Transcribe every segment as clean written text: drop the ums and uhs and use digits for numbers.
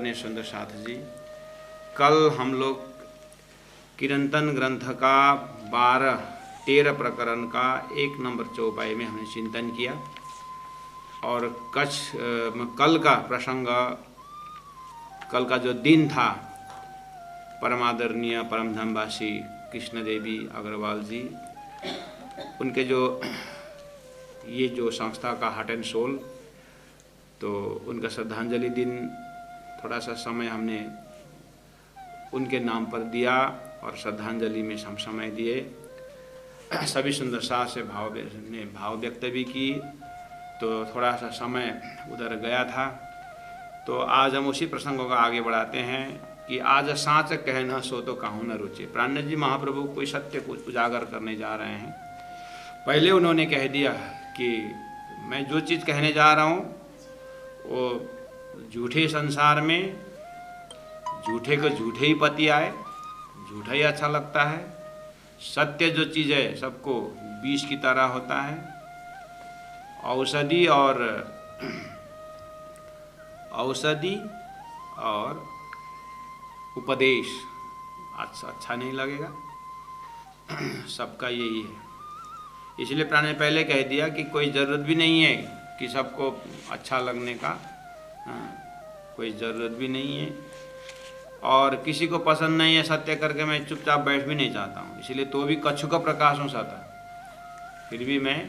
आदरणीय सुंदर साथ जी, कल हम लोग कीर्तन ग्रंथ का 13 प्रकरण का 1 नंबर चौपाई में हमने चिंतन किया और कल का प्रसंग, कल का जो दिन था, परमादरणीय परमधामवासी कृष्ण देवी अग्रवाल जी, उनके ये जो संस्था का हार्ट एंड सोल, तो उनका श्रद्धांजलि दिन थोड़ा सा समय हमने उनके नाम पर दिया और श्रद्धांजलि में हम समय दिए। सभी सुंदर साथ से भाव व्यक्त भी की, तो थोड़ा सा समय उधर गया था। तो आज हम उसी प्रसंगों का आगे बढ़ाते हैं कि आज साँच कहना सो तो काहू न रुचे। प्राणनाथ जी महाप्रभु कोई सत्य को उजागर करने जा रहे हैं। पहले उन्होंने कह दिया कि मैं जो चीज़ कहने जा रहा हूँ वो झूठे संसार में झूठे को झूठे ही पति आए, झूठा ही अच्छा लगता है। सत्य जो चीज़ है सबको विष की तरह होता है। औषधि और उपदेश अच्छा नहीं लगेगा, सबका यही है। इसलिए प्राण ने पहले कह दिया कि कोई ज़रूरत भी नहीं है कि सबको अच्छा लगने का, कोई ज़रूरत भी नहीं है। और किसी को पसंद नहीं है सत्य करके मैं चुपचाप बैठ भी नहीं चाहता हूँ। इसलिए तो भी कछु का प्रकाश हो सकता, फिर भी मैं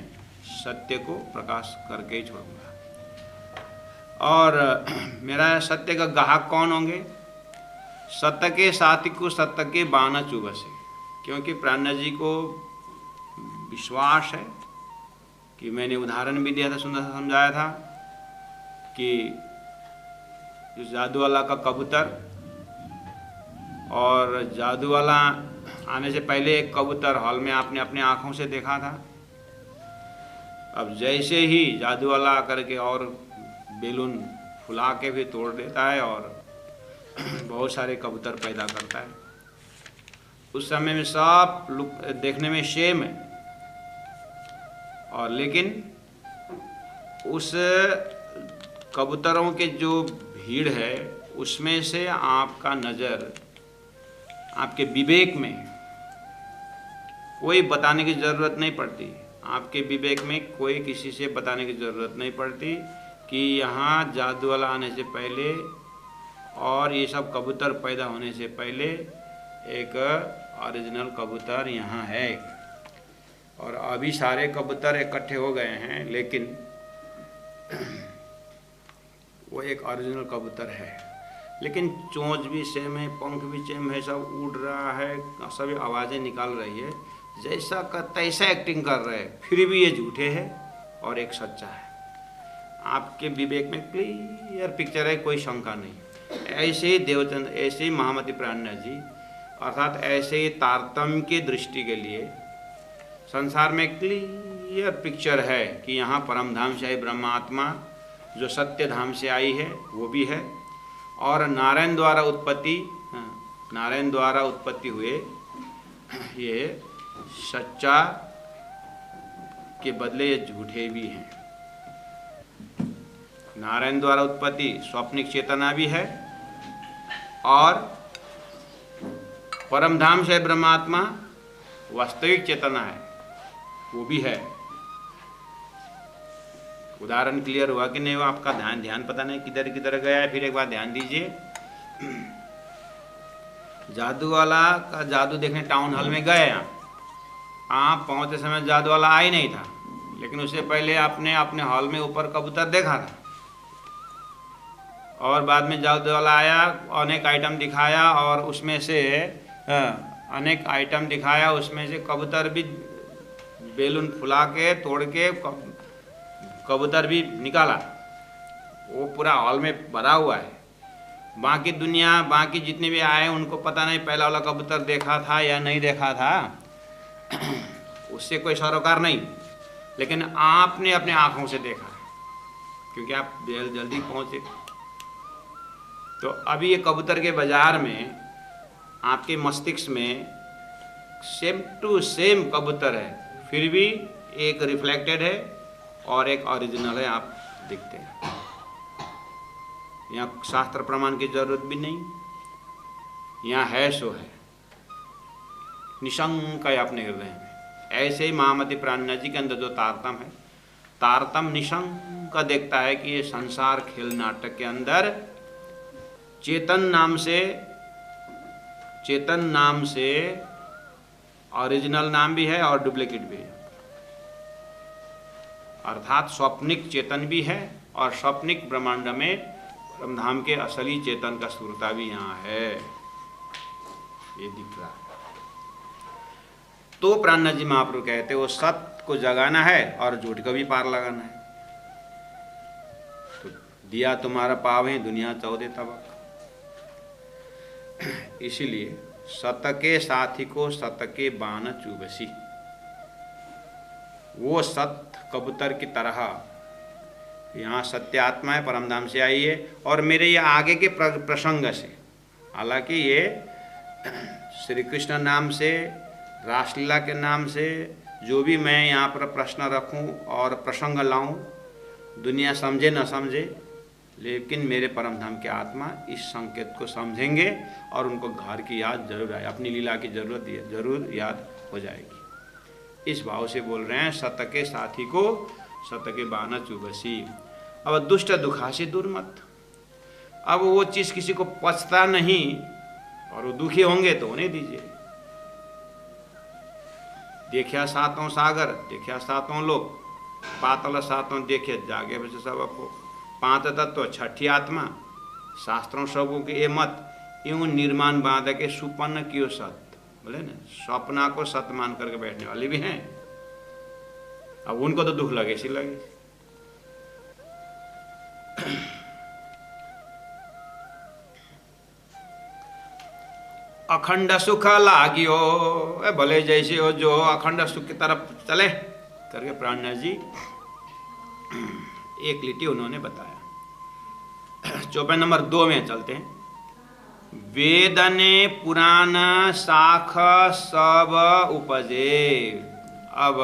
सत्य को प्रकाश करके ही छोड़ूंगा। और मेरा सत्य का ग्राहक कौन होंगे? सत्य के साथी को सत्य के बाना चुबसे। क्योंकि प्राणनाथ जी को विश्वास है कि मैंने उदाहरण भी दिया था, सुंदर सा समझाया था कि जो जादू वाला का कबूतर, और जादू वाला आने से पहले एक कबूतर हॉल में आपने अपने आँखों से देखा था। अब जैसे ही जादू वाला आकर के और बेलून फुला के भी तोड़ देता है और बहुत सारे कबूतर पैदा करता है। उस समय में सब देखने में सेम है, और लेकिन उस कबूतरों के जो भीड़ है उसमें से आपका नज़र, आपके विवेक में कोई बताने की ज़रूरत नहीं पड़ती। आपके विवेक में कोई किसी से बताने की ज़रूरत नहीं पड़ती कि यहाँ जादू वाला आने से पहले और ये सब कबूतर पैदा होने से पहले एक ओरिजिनल कबूतर यहाँ है। और अभी सारे कबूतर इकट्ठे हो गए हैं, लेकिन वो एक ओरिजिनल कबूतर है। लेकिन चोंच भी सेम है, पंख भी सेम है, सब उड़ रहा है, सभी आवाज़ें निकाल रही है, जैसा का तैसा एक्टिंग कर रहे हैं, फिर भी ये झूठे है और एक सच्चा है। आपके विवेक में क्लियर पिक्चर है, कोई शंका नहीं। ऐसे ही देवचंद, ऐसे ही महामती प्राणनाथ जी, अर्थात ऐसे ही तारतम्य की दृष्टि के लिए संसार में क्लियर पिक्चर है कि यहाँ परम धाम से आई ब्रह्मात्मा जो सत्य धाम से आई है वो भी है, और नारायण द्वारा उत्पत्ति हुए ये सच्चा के बदले ये झूठे भी हैं। नारायण द्वारा उत्पत्ति स्वप्निक चेतना भी है, और परमधाम से ब्रह्मात्मा वास्तविक चेतना है, वो भी है। उदाहरण क्लियर हुआ कि नहीं? वो आपका ध्यान पता नहीं किधर किधर गया है। फिर एक बार ध्यान दीजिए, जादू वाला का जादू देखने टाउन हॉल में गए आप पहुँचते समय जादू वाला आ ही नहीं था, लेकिन उससे पहले आपने अपने हॉल में ऊपर कबूतर देखा था, और बाद में जादू वाला आया, अनेक आइटम दिखाया, और उसमें से अनेक आइटम दिखाया, उसमें से कबूतर भी बेलून फुला के तोड़ के कबूतर भी निकाला। वो पूरा हॉल में भरा हुआ है। बाकी दुनिया, बाकी जितने भी आए उनको पता नहीं पहला वाला कबूतर देखा था या नहीं देखा था, उससे कोई सरोकार नहीं, लेकिन आपने अपने आँखों से देखा क्योंकि आप जल्दी पहुँचे। तो अभी ये कबूतर के बाजार में आपके मस्तिष्क में सेम टू सेम कबूतर है, फिर भी एक रिफ्लेक्टेड है और एक ओरिजिनल है, आप दिखते हैं। यहाँ शास्त्र प्रमाण की जरूरत भी नहीं, यहाँ है सो है, निशंक है अपने हृदय में। ऐसे ही महामती प्राणनाथ जी के अंदर जो तारतम है, तारतम निशंक देखता है कि ये संसार खेल नाटक के अंदर चेतन नाम से ओरिजिनल नाम भी है और डुप्लीकेट भी है, अर्थात स्वप्निक चेतन भी है और स्वप्निक ब्रह्मांड में परमधाम के असली चेतन का स्फूर्ता भी यहाँ है, ये दिख रहा है। तो प्राणनाथ जी महाप्रभु कहते वो सत्य को जगाना है और झूठ को भी पार लगाना है। तो दिया तुम्हारा पावे दुनिया 14 तबक। इसीलिए सत के साथी को सत के बाण चुबसी, वो सत्य कबूतर की तरह यहाँ सत्य आत्मा है, परमधाम से आई है और मेरे ये आगे के प्रसंग से, हालांकि ये श्री कृष्ण नाम से, रासलीला के नाम से जो भी मैं यहाँ पर प्रश्न रखूं और प्रसंग लाऊं, दुनिया समझे न समझे, लेकिन मेरे परमधाम के आत्मा इस संकेत को समझेंगे और उनको घर की याद जरूर आए, अपनी लीला की जरूर याद हो जाएगी। इस भाव से बोल रहे हैं सत के साथी को सत के बाना चुबसी। अब दुष्ट दुखासी दूर मत। अब वो चीज़ किसी को पचता नहीं और वो दुखी होंगे तो उन्हें दीजिए। देखिया सातों सागर, देखिया सातों लोक, पातल सातों देखे जागे बचे सब आपको। 5 तत्व, छठी आत्मा, शास्त्रों सबों के ये मत, यूं निर्माण बांध के सुपन्न कियो सत, बोले ना, स्वप्ना को सत मान करके बैठने वाले भी हैं। अब उनको तो दुख लगे सी लगे। अखंड सुख लागियो, भले जैसे हो जो अखंड सुख की तरफ चले करके प्राणनाथ जी एक लिटी उन्होंने बताया। चौपाई नंबर 2 में चलते हैं। वेदने पुराण शाख सब उपजे। अब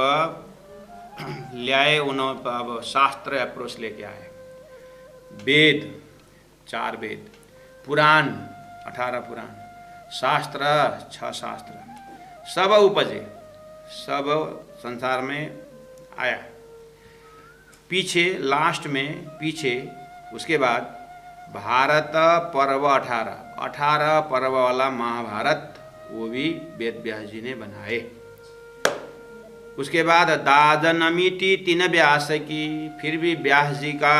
ले आए उन्होंने, अब शास्त्र अप्रोच लेके आए। वेद 4 वेद, पुराण 18 पुराण, शास्त्र 6 शास्त्र, सब उपजे, सब संसार में आया। पीछे लास्ट में पीछे उसके बाद भारत पर्व 18 पर्व वाला महाभारत, वो भी वेद व्यास जी ने बनाए। उसके बाद दादनमिति 3 व्यास की, फिर भी व्यास जी का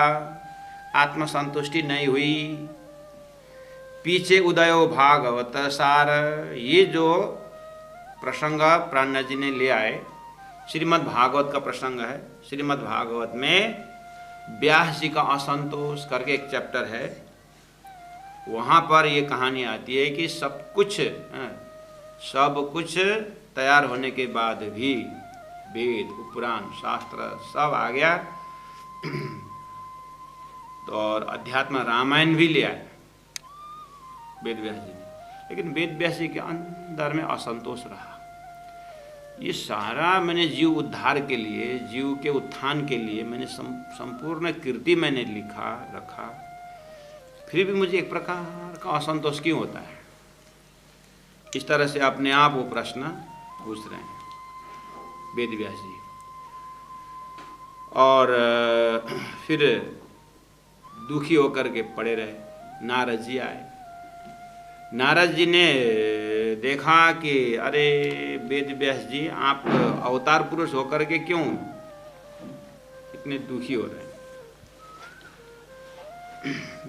आत्मसंतुष्टि नहीं हुई। पीछे उदयो भागवत सार, ये जो प्रसंग प्राणनाथ जी ने ले आए, श्रीमद् भागवत का प्रसंग है। श्रीमद् भागवत में व्यास जी का असंतोष करके एक चैप्टर है, वहाँ पर ये कहानी आती है कि सब कुछ तैयार होने के बाद भी वेद पुराण शास्त्र सब आ गया, तो और अध्यात्म रामायण भी ले आए वेद व्यास जी ने, लेकिन वेद व्यास जी के अंदर में असंतोष रहा। ये सारा मैंने जीव उद्धार के लिए, जीव के उत्थान के लिए मैंने संपूर्ण कीर्ति मैंने लिखा रखा, फिर भी मुझे एक प्रकार का असंतोष क्यों होता है? इस तरह से अपने आप वो प्रश्न पूछ रहे हैं वेद व्यास जी। और फिर दुखी होकर के पड़े रहे। नारद जी आए। नारद जी ने देखा कि अरे वेद व्यास जी, आप अवतार पुरुष होकर के क्यों इतने दुखी हो रहे हैं?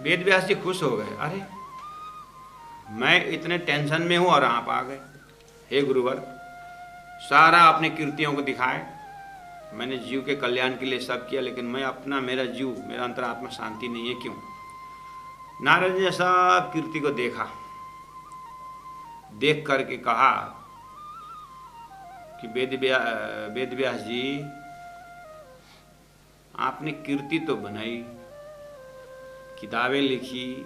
वेद व्यास जी खुश हो गए। अरे मैं इतने टेंशन में हूं और आप आ गए। हे गुरुवर, सारा अपने कीर्तियों को दिखाए, मैंने जीव के कल्याण के लिए सब किया, लेकिन मैं अपना, मेरा जीव, मेरा अंतरात्मा शांति नहीं है, क्यों? नारद जी ने सब कीर्ति को देखा, देख करके कहा कि वेद व्यास जी, आपने कीर्ति तो बनाई, किताबें लिखी,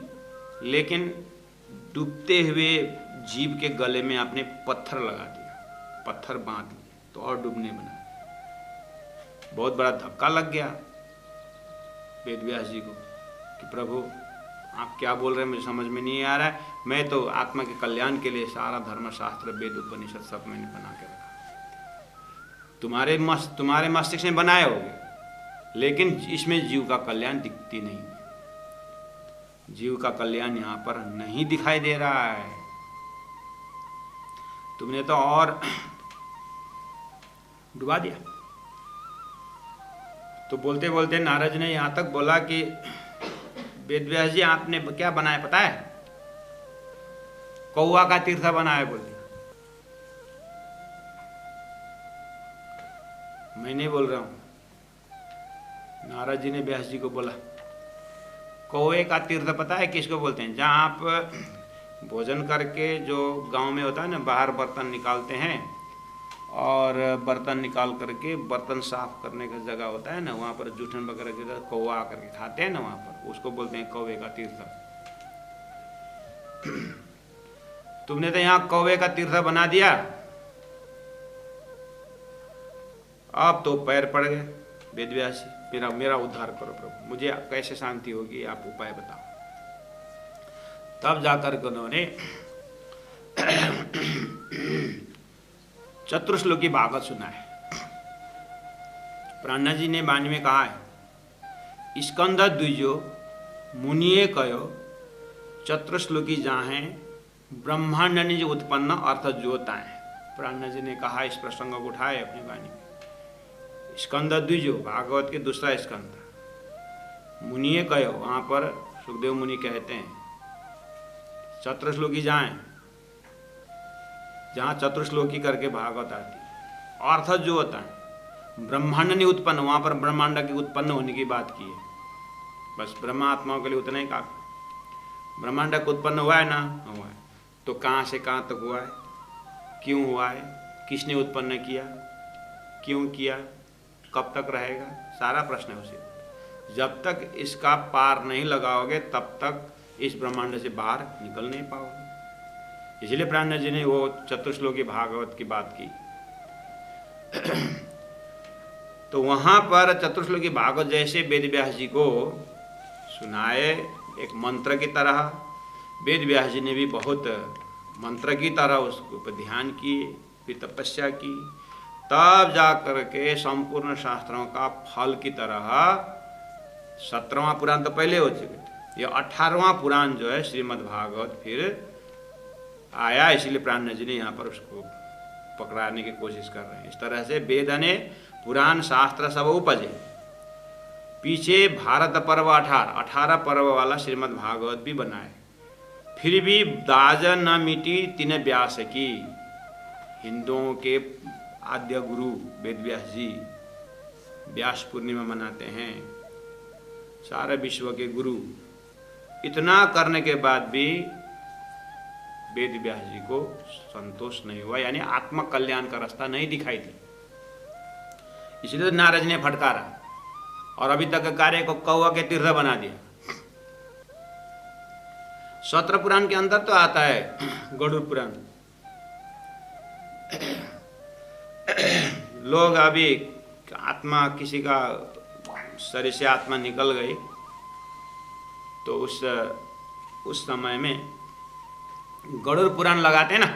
लेकिन डूबते हुए जीव के गले में आपने पत्थर लगा दिया, पत्थर बांध दिए तो और डूबने बना। बहुत बड़ा धक्का लग गया वेद व्यास जी को कि प्रभु, आप क्या बोल रहे हैं मुझे समझ में नहीं आ रहा है, मैं तो आत्मा के कल्याण के लिए सारा धर्मशास्त्र वेद उपनिषद सब मैंने बना के रखा। तुम्हारे मस्तिष्क में बनाए होगे, लेकिन इसमें जीव का कल्याण दिखती नहीं, जीव का कल्याण यहाँ पर नहीं दिखाई दे रहा है। तुमने तो और डुबा दिया। तो बोलते बोलते नारद ने यहाँ तक बोला कि वेदव्यास जी आपने क्या बनाया पता है? कौआ का तीर्थ बनाया। बोल दिया, मैं नहीं बोल रहा हूं। नारद जी ने व्यास जी को बोला कौए का तीर्थ पता है किसको बोलते हैं? जहाँ आप भोजन करके जो गांव में होता है ना, बाहर बर्तन निकालते हैं और बर्तन निकाल करके बर्तन साफ करने का जगह होता है ना, वहाँ पर जूठन वगैरह के कौवा आकर के खाते हैं ना, वहाँ पर उसको बोलते हैं कौवे का तीर्थ। तुमने तो यहाँ कौवे का तीर्थ बना दिया। अब तो पैर पड़ गए वेदव्यास जी, मेरा उद्धार करो प्रभु, मुझे कैसे शांति होगी, आप उपाय बताओ। तब जाकर के उन्होंने चतुर्श्लोकी भागवत सुना है। प्राणनाथ जी ने वाणी में कहा है, स्कंद द्विजो मुनिये कयो चतुर्श्लोकी जाहे ब्रह्मांड निज उत्पन्न अर्थ ज्योताएं। प्राणनाथ जी ने कहा, इस प्रसंग को उठाए अपनी वाणी में। स्कंद द्विजो भागवत के दूसरा स्कंद, मुनिये कयो, वहां पर सुखदेव मुनि कहते हैं चतुर्श्लोकी जाएं, जहाँ चतुर्श्लोकी करके भागवत आती, अर्थ जो होता है ब्रह्मांड नहीं उत्पन्न, वहाँ पर ब्रह्मांड के उत्पन्न होने की बात की है। बस ब्रह्मात्माओं के लिए उतना ही काफी। ब्रह्मांड का उत्पन्न हुआ है ना, हुआ है, तो कहाँ से कहाँ तक हुआ है, क्यों हुआ है, किसने उत्पन्न किया, क्यों किया, कब तक रहेगा, सारा प्रश्न है उसे। जब तक इसका पार नहीं लगाओगे तब तक इस ब्रह्मांड से बाहर निकल नहीं पाओगे। इसलिए प्राणनाथ जी ने वो चतुर्श्लोकी भागवत की बात की। तो वहां पर चतुर्श्लोकी भागवत जैसे वेदव्यास जी को सुनाए एक मंत्र की तरह, वेदव्यास जी ने भी बहुत मंत्र की तरह उसके ऊपर ध्यान किए, फिर तपस्या की, तब जा करके संपूर्ण शास्त्रों का फल की तरह 17वां पुराण तो पहले हो चुके थे, ये 18वां पुराण जो है श्रीमद् भागवत फिर आया। इसलिए प्राणनाथ जी ने यहाँ पर उसको पकड़ाने की कोशिश कर रहे हैं। इस तरह से वेद ने पुराण शास्त्र सब उपजे। पीछे भारत पर्व 18 पर्व वाला श्रीमद् भागवत भी बनाए, फिर भी दाज न मिटी तीन व्यास की। हिंदुओं के आद्य गुरु वेदव्यास जी व्यास पूर्णिमा मनाते हैं, सारे विश्व के गुरु। इतना करने के बाद भी वेद व्यास जी को संतोष नहीं हुआ, यानी आत्म कल्याण का रास्ता नहीं दिखाई दी। इसलिए तो नारद ने फटकारा और अभी तक कार्य को कौवा के तीर्थ बना दिया। 17 पुराण के अंदर तो आता है गरुड़ पुराण। लोग अभी आत्मा किसी का शरीर से आत्मा निकल गई तो उस समय में गरुड़ पुराण लगाते हैं ना,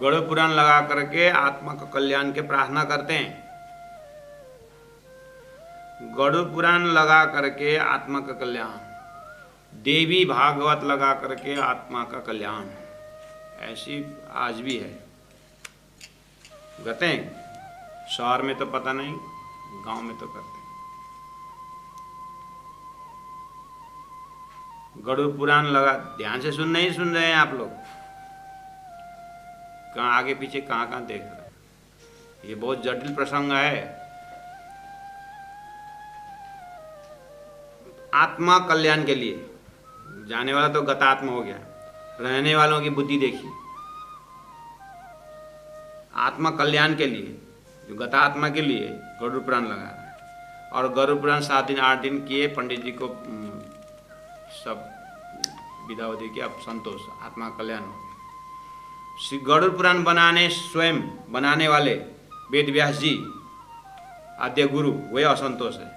गरुड़ पुराण लगा करके आत्मा का कल्याण के प्रार्थना करते हैं। गरुड़ पुराण लगा करके आत्मा का कल्याण, देवी भागवत लगा करके आत्मा का कल्याण, ऐसी आज भी है। करते हैं, शहर में तो पता नहीं, गांव में तो करते हैं। गरुड़ पुराण लगा, ध्यान से नहीं सुन रहे हैं आप लोग, कहाँ आगे पीछे कहाँ देख रहे हैं। ये बहुत जटिल प्रसंग है। आत्मा कल्याण के लिए जाने वाला तो गतात्मा हो गया, रहने वालों की बुद्धि देखिए। आत्मा कल्याण के लिए, जो गतात्मा के लिए गरुड़ पुराण लगा रहा है। और गरुड़ पुराण 7 दिन 8 दिन किए, पंडित जी को सब विधा विधि की, अब संतोष, आत्मा कल्याण हो गया। श्री गरुड़ पुराण बनाने स्वयं बनाने वाले वेद व्यास जी आद्य गुरु, वे असंतोष है।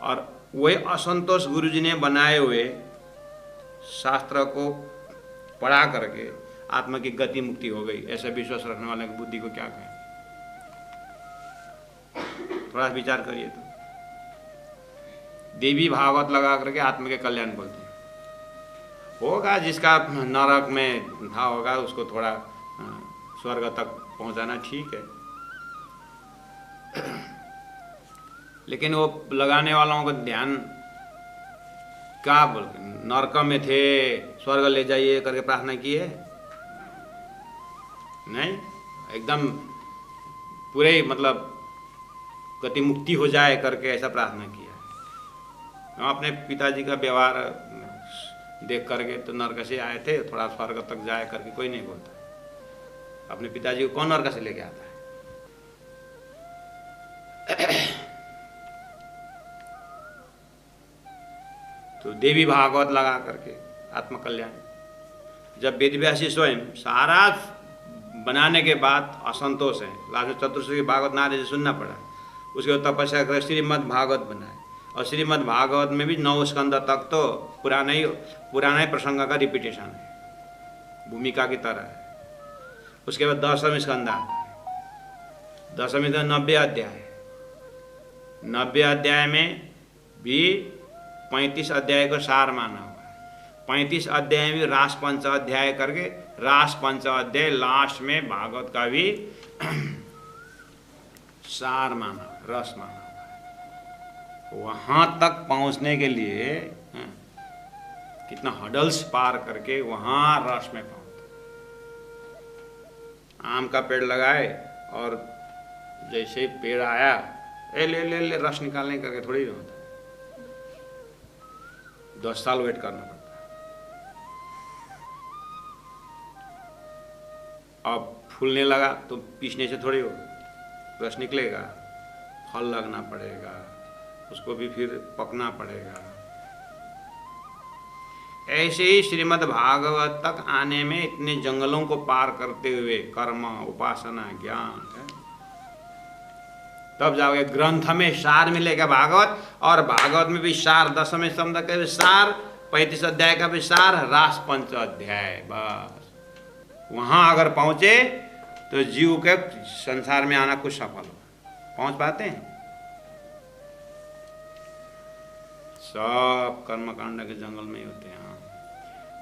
और वही असंतोष गुरुजी ने बनाए हुए शास्त्र को पढ़ा करके आत्मा की गति मुक्ति हो गई, ऐसा विश्वास रखने वाले की बुद्धि को क्या कहें? थोड़ा विचार करिए तो। देवी भागवत लगा करके आत्मा के कल्याण बोलते हैं। होगा जिसका नरक में था होगा, उसको थोड़ा स्वर्ग तक पहुंचाना ठीक है, लेकिन वो लगाने वालों को ध्यान क्या बोलते, नरक में थे स्वर्ग ले जाइए करके प्रार्थना की है? नहीं, एकदम पूरे मतलब गति मुक्ति हो जाए करके ऐसा प्रार्थना किया। हम अपने पिताजी का व्यवहार देख करके तो नरक से आए थे, थोड़ा स्वर्ग तक जाए करके कोई नहीं बोलता। अपने पिताजी को कौन नरक से लेके आता है? तो देवी भागवत लगा करके आत्मकल्याण। जब वेदव्यासी स्वयं सारा बनाने के बाद असंतोष है, लास्ट चतुर्श्री भागवत नारद जी सुनना पड़ा, उसके बाद तपस्या कर श्रीमद् भागवत बनाए, और श्रीमद् भागवत में भी 9 स्कंद तक तो पुराना ही प्रसंग का रिपीटेशन है, भूमिका की तरह है। उसके बाद 10वें स्कंद आता है, 10वें तो 90 अध्याय, 90 अध्याय में भी 35 अध्याय को सार माना हुआ है। 35 अध्याय में रास पंच अध्याय करके रास पंच अध्याय लास्ट में भागवत का भी सार माना, रस माना हुआ है। वहां तक पहुंचने के लिए कितना हडल्स पार करके वहां रस में पहुंचते। आम का पेड़ लगाए और जैसे ही पेड़ आया ले रस निकालने करके थोड़ी होता है, 10 साल वेट करना पड़ता है। अब फूलने लगा तो पीसने से थोड़ी हो रस निकलेगा, फल लगना पड़ेगा, उसको भी फिर पकना पड़ेगा। ऐसे ही श्रीमद् भागवत तक आने में इतने जंगलों को पार करते हुए कर्म, उपासना, ज्ञान है, तब जाओगे। ग्रंथ में सार मिलेगा भागवत, और भागवत में भी सार, 10वें स्कंद का भी सार, 35 अध्याय का भी सार, रास पंच अध्याय, बस वहां अगर पहुंचे तो जीव के संसार में आना कुछ सफल हो। पहुंच पाते हैं? सब कर्मकांड के जंगल में ही होते हैं।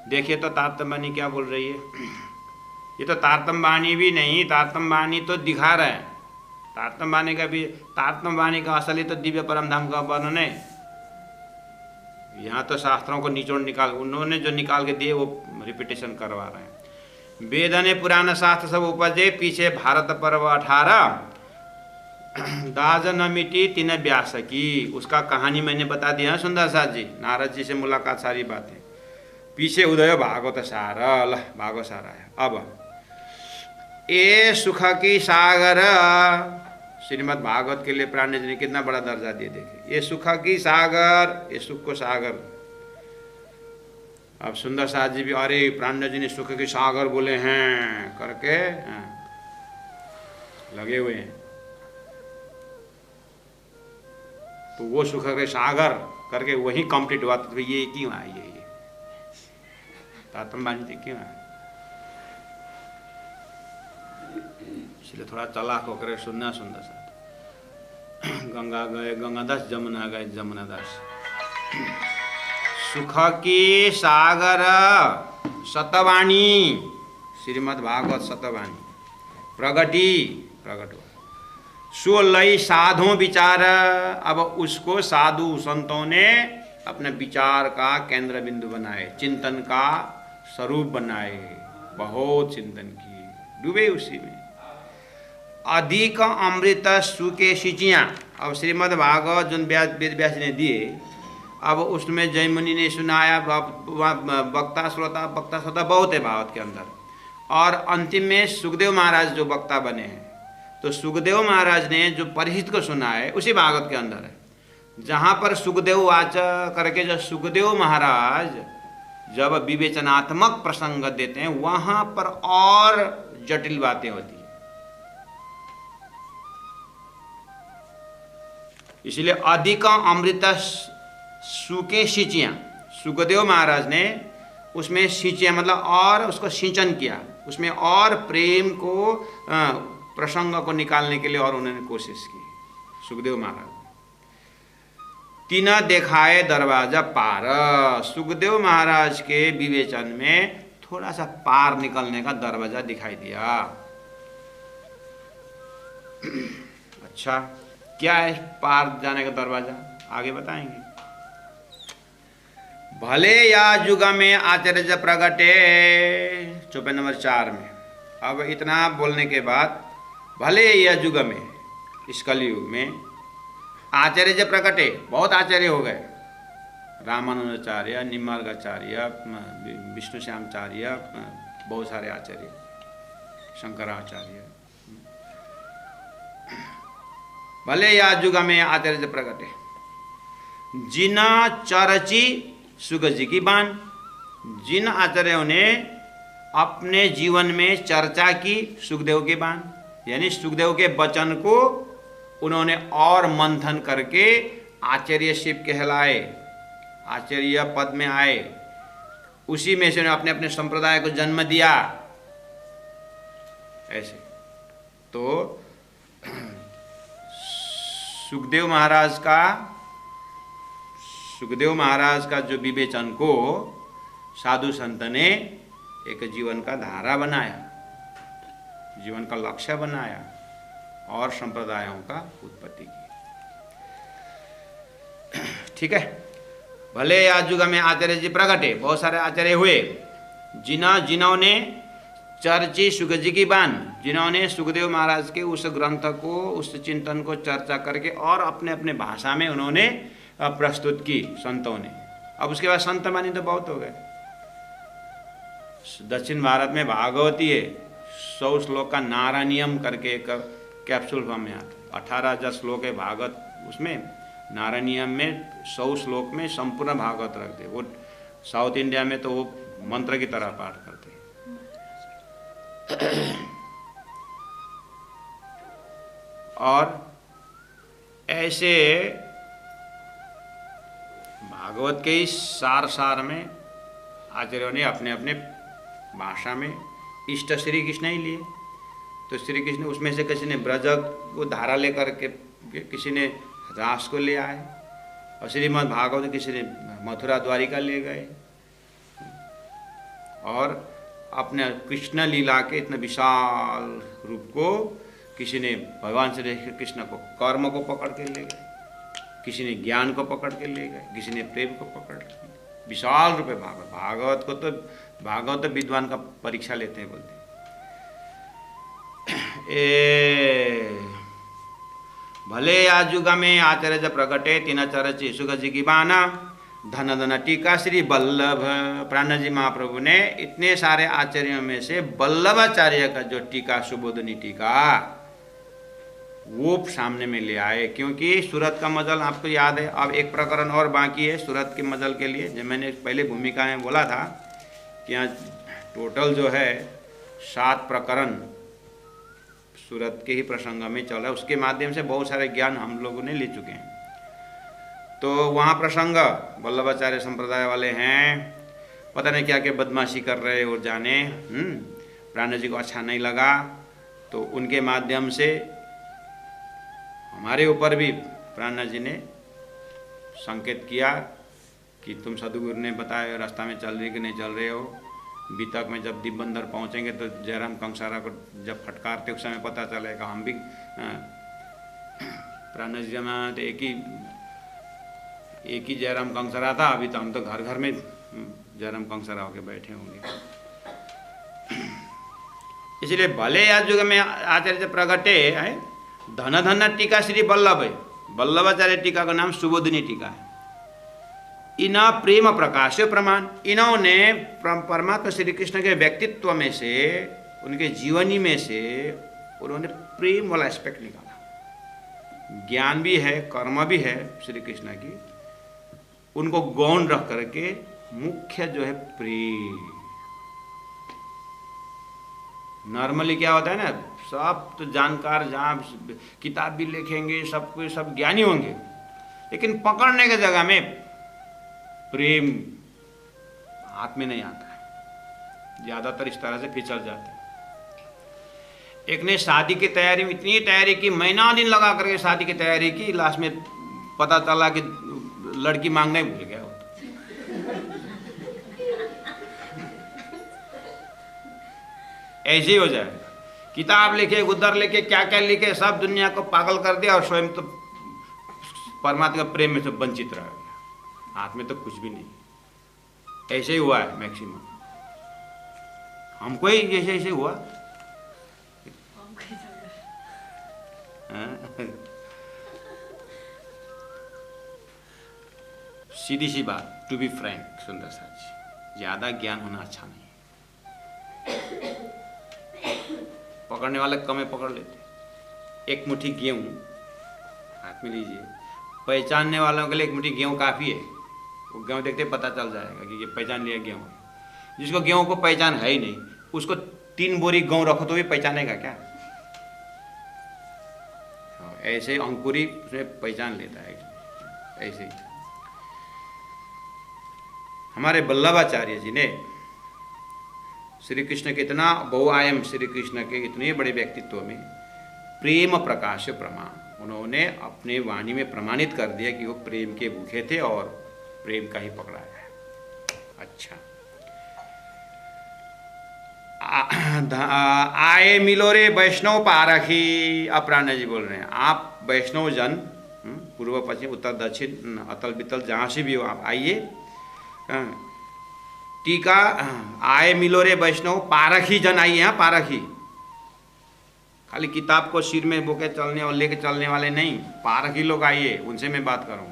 देखिए तो तारतम्य वाणी क्या बोल रही है। ये तो तारतम्य वाणी भी नहीं, तारतम्य वाणी तो दिखा रहे हैं। तारतम्य वाणी का भी, तारतम्य वाणी का असली तो दिव्य परम धाम का वर्णन है। यहाँ तो शास्त्रों को निचोड़ निकाल, उन्होंने जो निकाल के दिए वो रिपीटेशन करवा रहे हैं। वेद ने पुराण शास्त्र सब उपजे, पीछे भारत पर्व 18, दाज न मिटी तीन व्यास की। उसका कहानी मैंने बता दिया है सुंदर साथ जी, नारद जी से मुलाकात, सारी बातें। पीछे उदय भागवत सार, भागवत सार आया। अब ये सुख की सागर, श्रीमद् भागवत के लिए प्राण जी ने कितना बड़ा दर्जा दिए। देखिए, ये सुख की सागर, ये सुख को सागर। अब सुंदर साथ जी भी, अरे प्राण जी ने सुख की सागर बोले हैं करके लगे हुए हैं। तो वो सुख के सागर करके वही कंप्लीट हुआ। तो ये क्यों है, ये तारतम्य वाणी क्यों है? इसलिए थोड़ा चलाक होकर सुनना सुंदर साथ। गंगा गए गंगादास, जमुना गए जमुनादास। सुख की सागर सतवाणी, श्रीमद् भागवत सतवाणी प्रगटी, प्रगट हो सो लई साधु विचार। अब उसको साधु संतों ने अपने विचार का केंद्र बिंदु बनाए, चिंतन का स्वरूप बनाए, बहुत चिंतन किए, डूबे उसी में। अधिक अमृत सुके सिचियाँ। अब श्रीमद् भागवत जो वेद व्यास ने दिए, अब उसमें जयमुनि ने सुनाया, वक्ता श्रोता बहुत है भागवत के अंदर। और अंतिम में सुखदेव महाराज जो वक्ता बने हैं, तो सुखदेव महाराज ने जो परीक्षित को सुना है उसी भागवत के अंदर है। जहाँ पर सुखदेव वाच करके जो सुखदेव महाराज जब विवेचनात्मक प्रसंग देते हैं, वहाँ पर और जटिल बातें होती हैं। इसलिए अधिक अमृत सूके सिंचियाँ, सुखदेव महाराज ने उसमें सिंचियाँ मतलब और उसको सिंचन किया, उसमें और प्रेम को प्रसंग को निकालने के लिए और उन्होंने कोशिश की सुखदेव महाराज। तीना देखाए दरवाजा पार, सुखदेव महाराज के विवेचन में थोड़ा सा पार निकलने का दरवाजा दिखाई दिया। अच्छा, क्या है पार जाने का दरवाजा, आगे बताएंगे। भले या युग में आचार्य प्रगटे, चौपाई नंबर 4 में। अब इतना बोलने के बाद भले या युग में, इस कलयुग में आचार्य प्रकटे, बहुत आचार्य हो गए, रामानुजाचार्य, निम्बार्काचार्य, विष्णु श्यामाचार्य, बहुत सारे आचार्य, शंकराचार्य। भले या युग में आचार्य प्रकटे, जिना चरची सुख जी की बान, जिन आचार्यों ने अपने जीवन में चर्चा की सुखदेव के बान, यानी सुखदेव के वचन को उन्होंने और मंथन करके आचार्य शिव कहलाए, आचार्य पद में आए, उसी में से अपने अपने संप्रदाय को जन्म दिया। ऐसे तो सुखदेव महाराज का जो विवेचन को साधु संत ने एक जीवन का धारा बनाया, जीवन का लक्ष्य बनाया और संप्रदायों का उत्पत्ति की। ठीक है। भले या युग में आचार्य जी प्रगटे, बहुत सारे आचार्य हुए, जिन्होंने चर्ची सुख जी की बान, जिन्होंने सुखदेव महाराज के उस ग्रंथ को, उस चिंतन को चर्चा करके और अपने अपने भाषा में उन्होंने प्रस्तुत की संतों ने। अब उसके बाद संत मानी तो बहुत हो गए। दक्षिण भारत में भागवती है, 100 श्लोक का नारायणियम करके एक कैप्सूल फॉर्म में आता, 18 श्लोक है भागवत, उसमें नारायणियम में 100 श्लोक में संपूर्ण भागवत रखते। वो साउथ इंडिया में तो वो मंत्र की तरह पाठ करते हैं। और ऐसे भागवत के इस सार में आचार्यों ने अपने अपने भाषा में इष्ट श्री कृष्ण ही लिए। तो श्री कृष्ण उसमें से किसी ने ब्रज को धारा लेकर के, किसी ने रास को ले आए, और श्रीमद् भागवत किसी ने मथुरा द्वारिका ले गए, और अपने कृष्ण लीला के इतने विशाल रूप को किसी ने भगवान श्री कृष्ण को कर्म को पकड़ के ले गए, किसी ने ज्ञान को पकड़ के ले गए, किसी ने प्रेम को पकड़ के, विशाल रूप है भागवत। भागवत को तो भागवत तो विद्वान का परीक्षा लेते हैं, बोलते भले या युग में आचार्य प्रगटे, तीन चरची सुख जी की बाना, धन धन टीका श्री वल्लभ। प्राण जी महाप्रभु ने इतने सारे आचार्यों में से वल्लभाचार्य का जो टीका, सुबोधनी टीका, वो सामने में ले आए। क्योंकि सूरत का मजल आपको याद है। अब एक प्रकरण और बाकी है सूरत के मजल के लिए, जो मैंने पहले भूमिका में बोला था कि यहाँ टोटल जो है 7 प्रकरण सूरत के ही प्रसंग में चल रहा है। उसके माध्यम से बहुत सारे ज्ञान हम लोगों ने ले चुके हैं। तो वहाँ प्रसंग वल्लभाचार्य संप्रदाय वाले हैं, पता नहीं क्या क्या बदमाशी कर रहे और जाने, प्राण जी को अच्छा नहीं लगा, तो उनके माध्यम से हमारे ऊपर भी प्राण जी ने संकेत किया कि तुम सदगुरु ने बताया रास्ता में चल रही कि नहीं चल रहे हो। बीतक में जब दीपबंदर पहुँचेंगे तो जयराम कंसारा को जब फटकारते उस समय पता चलेगा। हम भी प्राण जी में तो एक ही जयराम कंसारा था, अभी तो हम तो घर घर में जयराम कंसारा होके बैठे होंगे। इसलिए भले या युग में आचार्य प्रगटे है, धन धन टीका श्री वल्लभ है। वल्लभाचार्य टीका का नाम सुबोधिनी टीका है। इना प्रेम प्रकाश प्रमाण, इन्होंने परमात्मा श्री कृष्ण के व्यक्तित्व में से, उनके जीवनी में से उन्होंने प्रेम वाला एस्पेक्ट निकाला। ज्ञान भी है, कर्म भी है श्री कृष्ण की, उनको गौण रख करके मुख्य जो है प्रेम। नॉर्मली क्या होता है ना, सब तो जानकार, जहाँ किताब भी लिखेंगे, सब कोई सब ज्ञानी होंगे, लेकिन पकड़ने के जगह में प्रेम हाथ में नहीं आता है, ज़्यादातर इस तरह से फिसल जाते हैं। एक ने शादी की तैयारी में इतनी तैयारी की, महीना दिन लगा करके शादी की तैयारी की, लास्ट में पता चला कि लड़की मांगना ही भूल गया हो। ऐसे ही हो जाएगा। किताब लिखे, उधर लिखे, क्या क्या लिखे, सब दुनिया को पागल कर दिया और स्वयं तो परमात्मा के प्रेम में से वंचित रह गया। हाथ में तो कुछ भी नहीं। ऐसे ही हुआ है मैक्सिमम, हमको ही जैसे ऐसे हुआ। सीधी सी बात, टू बी फ्रैंक सुंदर साथ जी, ज्यादा ज्ञान होना अच्छा नहीं। पकड़ने वाले कमे पकड़ लेते। एक मुट्ठी गेहूं हाथ में लीजिए, पहचानने वालों के लिए एक मुट्ठी गेहूं काफी है। वो गेहूं देखते पता चल जाएगा कि ये पहचान लिया गेहूं है। जिसको गेहूं को पहचान है ही नहीं, उसको 3 बोरी गेहूं रखो तो भी पहचानेगा क्या? ऐसे अंकुरी उसमें पहचान लेता है। ऐसे ही हमारे वल्लभाचार्य जी ने श्री कृष्ण के इतना बहुआयाम, श्री कृष्ण के इतने बड़े व्यक्तित्व में प्रेम प्रकाश प्रमाण उन्होंने अपने वाणी में प्रमाणित कर दिया कि वो प्रेम के भूखे थे और प्रेम का ही पकड़ाया है। अच्छा, आए मिलो रे वैष्णव पारखी। अपराह्न जी बोल रहे हैं, आप वैष्णव जन पूर्व पश्चिम उत्तर दक्षिण अतल बितल जहाँ से भी हो आप आइए। टीका, आए मिलो रे वैष्णव पारखी जन आइए। यहाँ पारखी खाली किताब को सिर में बोके चलने और लेके चलने वाले नहीं, पारखी लोग आइए, उनसे मैं बात करूँ।